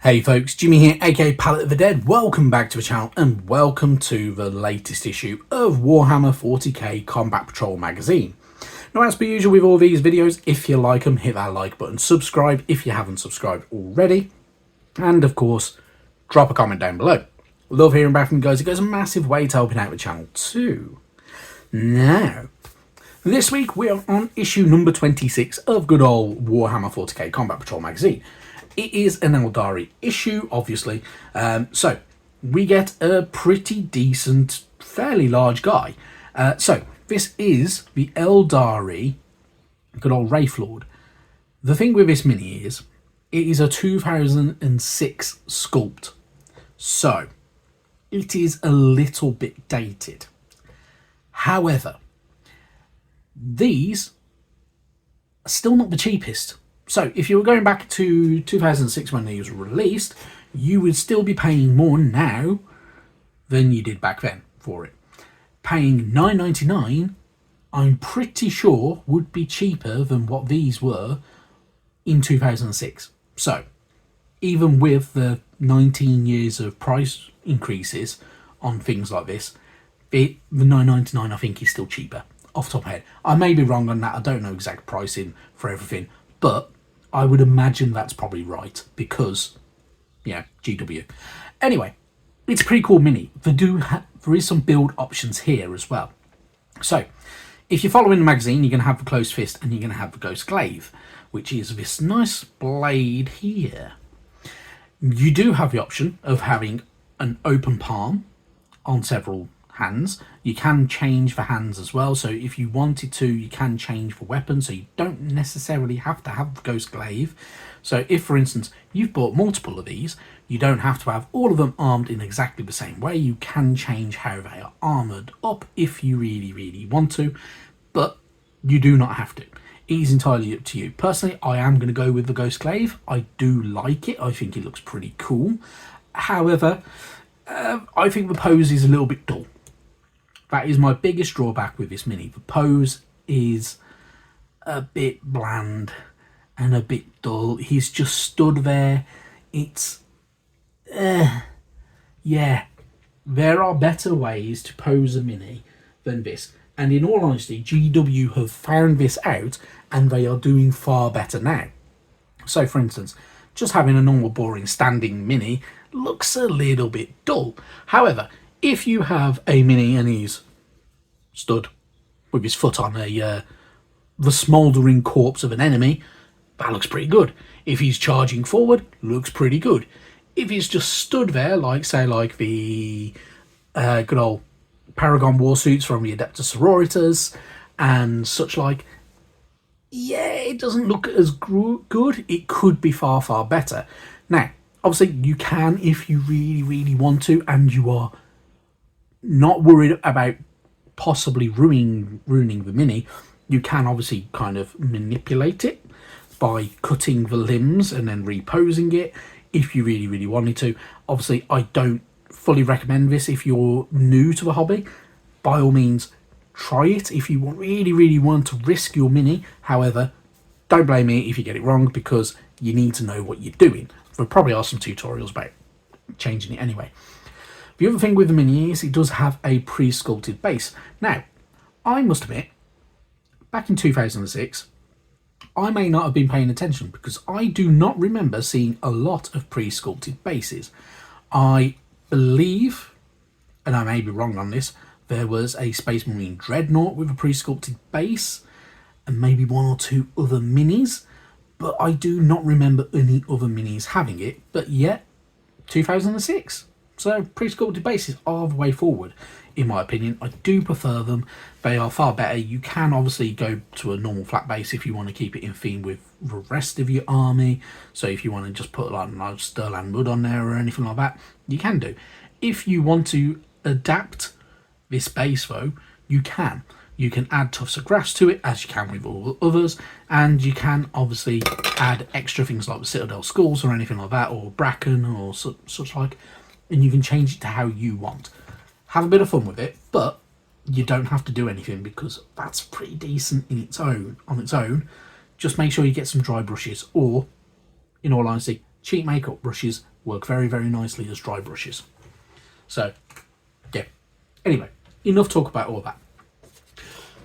Hey folks, Jimmy here, aka Palette of the Dead. Welcome back to the channel and welcome to the latest issue of Warhammer 40k Combat Patrol magazine. Now, as per usual with all these videos, if you like them, hit that like button, subscribe if you haven't subscribed already, and of course, drop a comment down below. Love hearing back from you guys. It goes a massive way to helping out the channel too. Now, this week we are on issue number 26 of good old Warhammer 40k Combat Patrol magazine. It is an Aeldari issue, obviously, so we get a pretty decent, fairly large guy. So this is the Aeldari, good old Wraithlord. The thing with this mini is, it is a 2006 sculpt, so it is a little bit dated. However, these are still not the cheapest. So if you were going back to 2006 when these were released, you would still be paying more now than you did back then for it. Paying $9.99, I'm pretty sure, would be cheaper than what these were in 2006. So even with the 19 years of price increases on things like this, the $9.99 I think is still cheaper off the top of my head. I may be wrong on that. I don't know exact pricing for everything, but I would imagine that's probably right because, yeah, GW. Anyway, it's a pretty cool mini. There is some build options here as well. So, if you're following the magazine, you're going to have the Closed Fist and you're going to have the Ghost Glaive, which is this nice blade here. You do have the option of having an open palm on several hands. You can change the hands as well, so if you wanted to, you can change the weapon, so you don't necessarily have to have the Ghost Glaive. So if, for instance, you've bought multiple of these, you don't have to have all of them armed in exactly the same way. You can change how they are armoured up if you really want to, but you do not have to. It is entirely up to you. Personally, I am going to go with the Ghost Glaive. I do like it. I think it looks pretty cool. However, I think the pose is a little bit dull. That is my biggest drawback with this mini. The pose is a bit bland and a bit dull. He's just stood there. It's, yeah, there are better ways to pose a mini than this. And in all honesty, GW have found this out and they are doing far better now. So for instance, just having a normal boring standing mini looks a little bit dull. However, if you have a mini and he's stood with his foot on the smouldering corpse of an enemy, that looks pretty good. If he's charging forward, looks pretty good. If he's just stood there, like say like the good old Paragon warsuits from the Adeptus Sororitas and such like, yeah, it doesn't look as good. It could be far better. Now, obviously, you can, if you really want to, and you are not worried about possibly ruining the mini, you can obviously kind of manipulate it by cutting the limbs and then reposing it if you really wanted to. Obviously, I don't fully recommend this if you're new to the hobby. By all means, try it if you really want to risk your mini. However, don't blame me if you get it wrong, because you need to know what you're doing. There probably are some tutorials about changing it anyway. The other thing with the mini is it does have a pre-sculpted base. Now, I must admit, back in 2006, I may not have been paying attention because I do not remember seeing a lot of pre-sculpted bases. I believe, and I may be wrong on this, there was a Space Marine Dreadnought with a pre-sculpted base and maybe one or two other minis, but I do not remember any other minis having it. But yet, 2006. So pre-sculpted bases are the way forward, in my opinion. I do prefer them. They are far better. You can obviously go to a normal flat base if you want to keep it in theme with the rest of your army. So if you want to just put like Stirland Wood on there or anything like that, you can do. If you want to adapt this base though, you can. You can add tufts of grass to it, as you can with all the others, and you can obviously add extra things like the Citadel Skulls or anything like that, or Bracken or such like, and you can change it to how you want. Have a bit of fun with it, but you don't have to do anything because that's pretty decent on its own. Just make sure you get some dry brushes, or, in all honesty, cheap makeup brushes work very, very nicely as dry brushes. So, yeah. Anyway, enough talk about all that.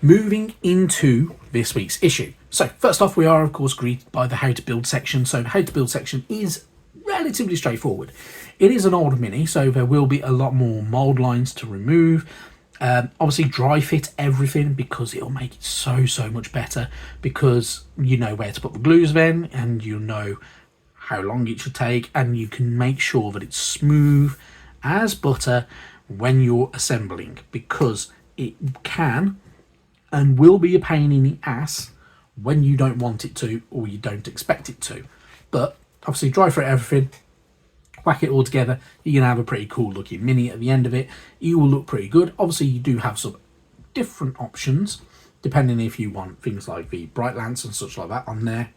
Moving into this week's issue. So, first off, we are, of course, greeted by the How to Build section. So, the How to Build section is relatively straightforward. It is an old mini, so there will be a lot more mould lines to remove. Obviously, dry fit everything because it'll make it so much better, because you know where to put the glues then, and you know how long it should take, and you can make sure that it's smooth as butter when you're assembling, because it can and will be a pain in the ass when you don't want it to or you don't expect it to. But obviously, dry fit everything, whack it all together, you're going to have a pretty cool looking mini at the end of it. It will look pretty good. Obviously, you do have some different options depending if you want things like the bright lance and such like that on there,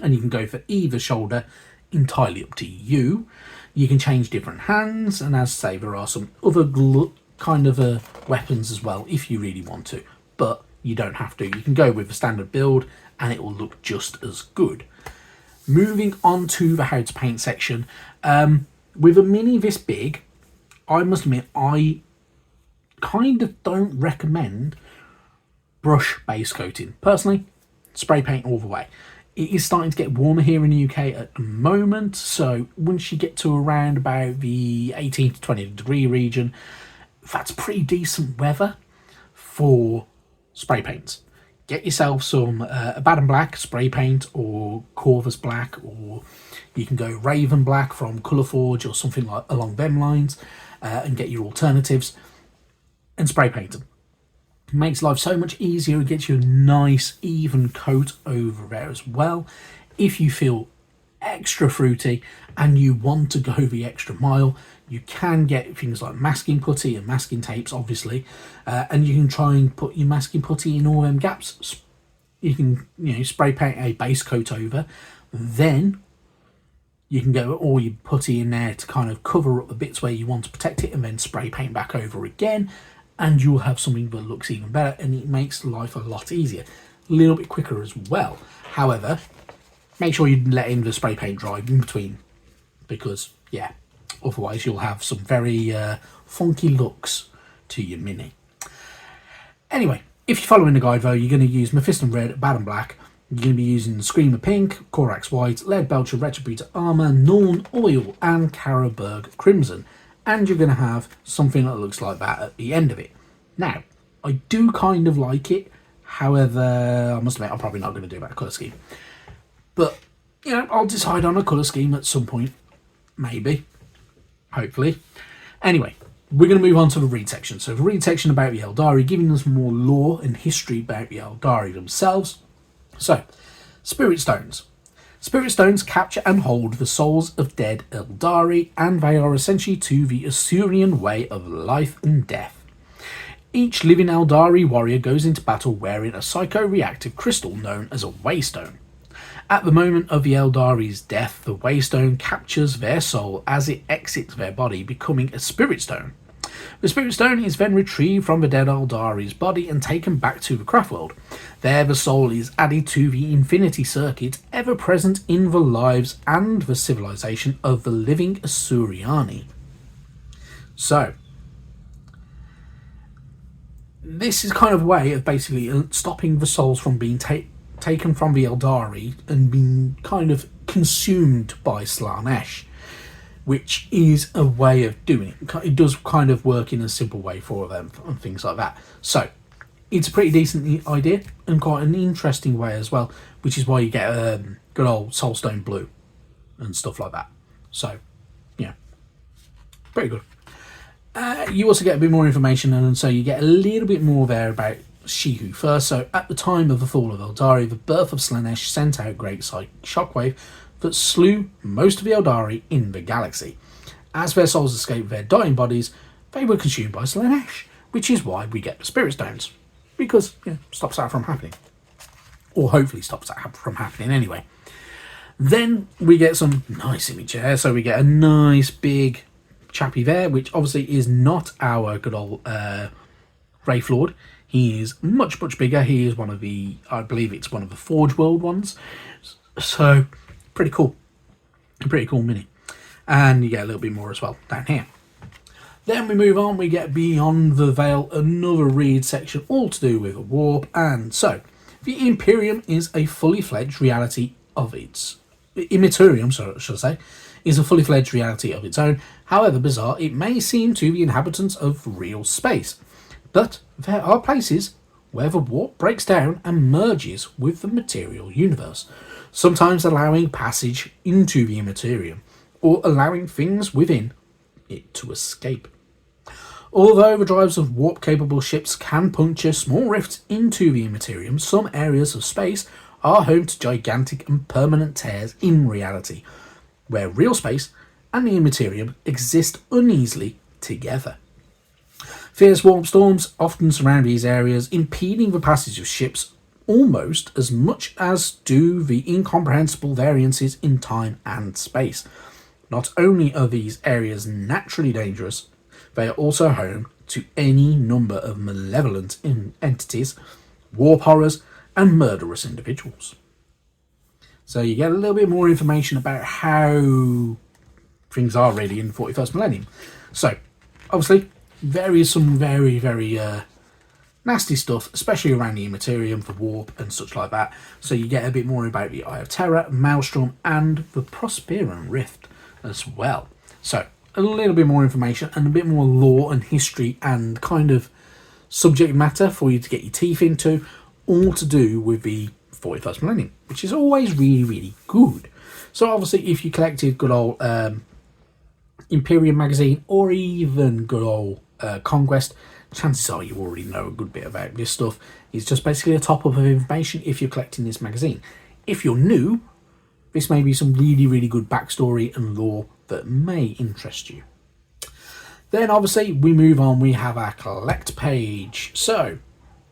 and you can go for either shoulder, entirely up to you. You can change different hands, and as I say, there are some other kind of weapons as well if you really want to, but you don't have to. You can go with the standard build and it will look just as good. Moving on to the how to paint section, with a mini this big, I must admit I kind of don't recommend brush base coating. Personally, spray paint all the way. It is starting to get warmer here in the UK at the moment, so once you get to around about the 18 to 20 degree region, that's pretty decent weather for spray paints. Get yourself some Abaddon Black spray paint, or Corvus Black, or you can go Raven Black from Colourforge or something like along them lines, and get your alternatives and spray paint them. It makes life so much easier. It gets you a nice even coat over there as well. If you feel extra fruity and you want to go the extra mile, you can get things like masking putty and masking tapes, obviously, and you can try and put your masking putty in all them gaps. You can, spray paint a base coat over, then you can go all your putty in there to kind of cover up the bits where you want to protect it, and then spray paint back over again, and you'll have something that looks even better, and it makes life a lot easier, a little bit quicker as well. However, make sure you let in the spray paint dry in between, because otherwise you'll have some very funky looks to your mini. Anyway, if you're following the guide though, you're going to use Mephiston Red, Abaddon Black, you're going to be using Screamer Pink, Corax White, Lead Belcher, Retributor Armour, Norn Oil and Caraberg Crimson, and you're going to have something that looks like that at the end of it. Now, I do kind of like it, however, I must admit I'm probably not going to do that colour scheme. But, I'll decide on a colour scheme at some point, maybe, hopefully. Anyway, we're going to move on to the read section. So the read section about the Aeldari, giving us more lore and history about the Aeldari themselves. So, Spirit Stones. Spirit Stones capture and hold the souls of dead Aeldari, and they are essentially to the Assyrian way of life and death. Each living Aeldari warrior goes into battle wearing a psycho-reactive crystal known as a Waystone. At the moment of the Aeldari's death, the Waystone captures their soul as it exits their body, becoming a Spirit Stone. The Spirit Stone is then retrieved from the dead Aeldari's body and taken back to the Craftworld. There the soul is added to the Infinity Circuit, ever present in the lives and the civilization of the living Assyriani. So, this is kind of a way of basically stopping the souls from being taken from the Aeldari and being kind of consumed by Slaanesh, which is a way of doing it. It does kind of work in a simple way for them and things like that. So it's a pretty decent idea and quite an interesting way as well, which is why you get good old Soulstone Blue and stuff like that. So, pretty good. You also get a bit more information, and so you get a little bit more there about Shehu first. So, at the time of the fall of Aeldari, the birth of Slaanesh sent out great shockwave that slew most of the Aeldari in the galaxy. As their souls escaped their dying bodies, they were consumed by Slaanesh, which is why we get the Spirit Stones, because stops that from happening, or hopefully stops that from happening anyway. Then we get some nice image here. So we get a nice big chappy there, which obviously is not our good old Wraithlord. He is much bigger. He is one of the, I believe it's one of the Forge World ones. So pretty cool mini. And you get a little bit more as well down here. Then we move on, we get Beyond the Veil, another read section, all to do with a warp. And so, the Imperium is a fully fledged reality of its... Immaterium, should I say, is a fully fledged reality of its own. However bizarre it may seem to the inhabitants of real space. But there are places where the warp breaks down and merges with the material universe, sometimes allowing passage into the Immaterium, or allowing things within it to escape. Although the drives of warp-capable ships can puncture small rifts into the Immaterium, some areas of space are home to gigantic and permanent tears in reality, where real space and the Immaterium exist uneasily together. Fierce warp storms often surround these areas, impeding the passage of ships almost as much as do the incomprehensible variances in time and space. Not only are these areas naturally dangerous, they are also home to any number of malevolent entities, warp horrors, and murderous individuals. So you get a little bit more information about how things are really in the 41st millennium. So, obviously, there is some very, very nasty stuff, especially around the Immaterium for warp and such like that. So you get a bit more about the Eye of Terror, Maelstrom, and the Prosperan Rift as well. So, a little bit more information and a bit more lore and history and kind of subject matter for you to get your teeth into, all to do with the 41st millennium, which is always really, really good. So obviously, if you collected good old Imperium magazine or even good old Conquest, chances are you already know a good bit about this stuff. It's just basically a top-up of information if you're collecting this magazine. If you're new, this may be some really, really good backstory and lore that may interest you. Then obviously we move on, we have our collect page. So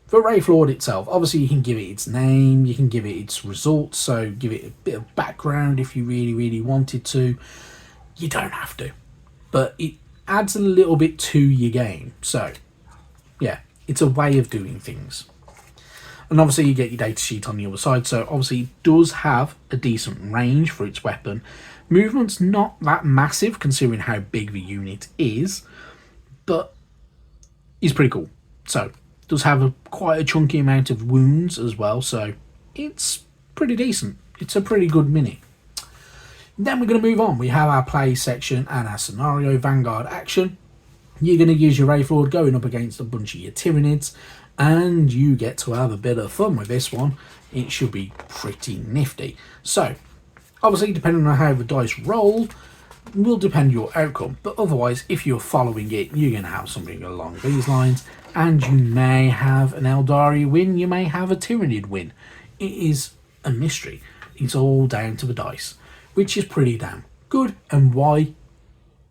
the Wraithlord itself, obviously you can give it its name, you can give it its results, so give it a bit of background if you really, really wanted to. You don't have to, but it adds a little bit to your game. So yeah, it's a way of doing things. And obviously you get your data sheet on the other side, so obviously it does have a decent range for its weapon. Movement's not that massive considering how big the unit is, but it's pretty cool. So it does have quite a chunky amount of wounds as well, so it's pretty decent. It's a pretty good mini. Then we're going to move on. We have our play section and our scenario Vanguard action. You're going to use your Wraithlord going up against a bunch of your Tyranids, and you get to have a bit of fun with this one. It should be pretty nifty. So, obviously, depending on how the dice roll, will depend your outcome. But otherwise, if you're following it, you're going to have something along these lines. And you may have an Aeldari win, you may have a Tyranid win. It is a mystery. It's all down to the dice, which is pretty damn good, and why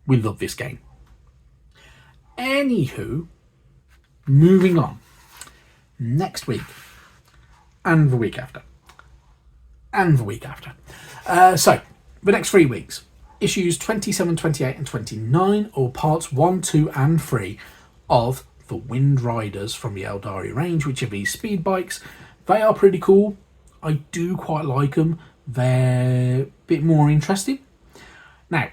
we love this game. Anywho, moving on. Next week, and the week after, and the week after. So, the next 3 weeks, issues 27, 28 and 29, or parts 1, 2 and 3 of the Wind Riders from the Aeldari range, which are these speed bikes. They are pretty cool. I do quite like them. They're a bit more interesting. Now,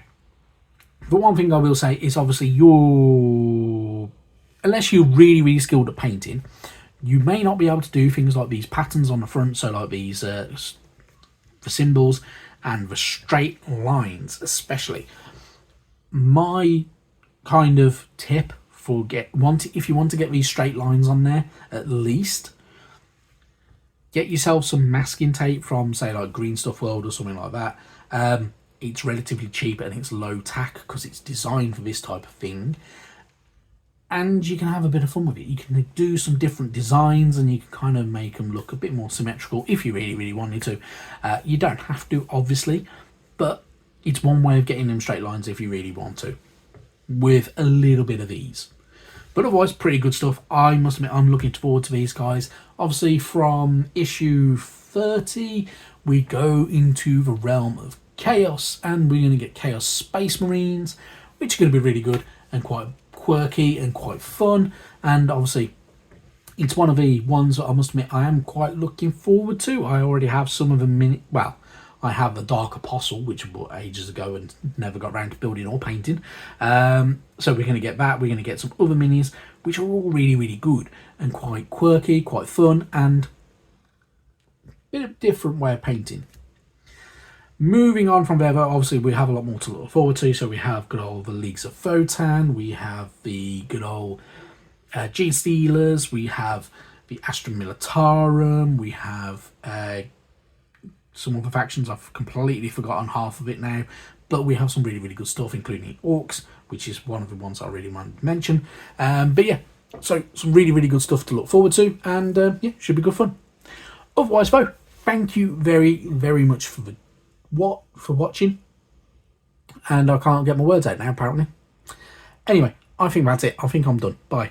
the one thing I will say is obviously unless you're really, really skilled at painting, you may not be able to do things like these patterns on the front, so like these the symbols and the straight lines especially. My kind of tip for if you want to get these straight lines on there, at least get yourself some masking tape from, say, like Green Stuff World or something like that. It's relatively cheap and it's low tack because it's designed for this type of thing. And you can have a bit of fun with it. You can do some different designs and you can kind of make them look a bit more symmetrical if you really, really wanted to. You don't have to, obviously, but it's one way of getting them straight lines if you really want to, with a little bit of ease. But otherwise, pretty good stuff. I must admit, I'm looking forward to these guys. Obviously, from issue 30, we go into the realm of Chaos, and we're going to get Chaos Space Marines, which are going to be really good and quite quirky and quite fun. And obviously, it's one of the ones that I must admit I am quite looking forward to. I already have some of them I have the Dark Apostle, which I bought ages ago and never got around to building or painting. So we're going to get that. We're going to get some other minis, which are all really, really good and quite quirky, quite fun, and a bit of a different way of painting. Moving on from there, obviously we have a lot more to look forward to. So we have good old the Leagues of Votan, we have the good old G Stealers, we have the Astra Militarum, we have some other factions. I've completely forgotten half of it now, but we have some really, really good stuff, including Orcs, which is one of the ones I really wanted to mention. But yeah, so some really, really good stuff to look forward to, and yeah, should be good fun. Otherwise, though, thank you very, very much for watching, and I can't get my words out now, apparently. Anyway, I think that's it. I think I'm done. Bye.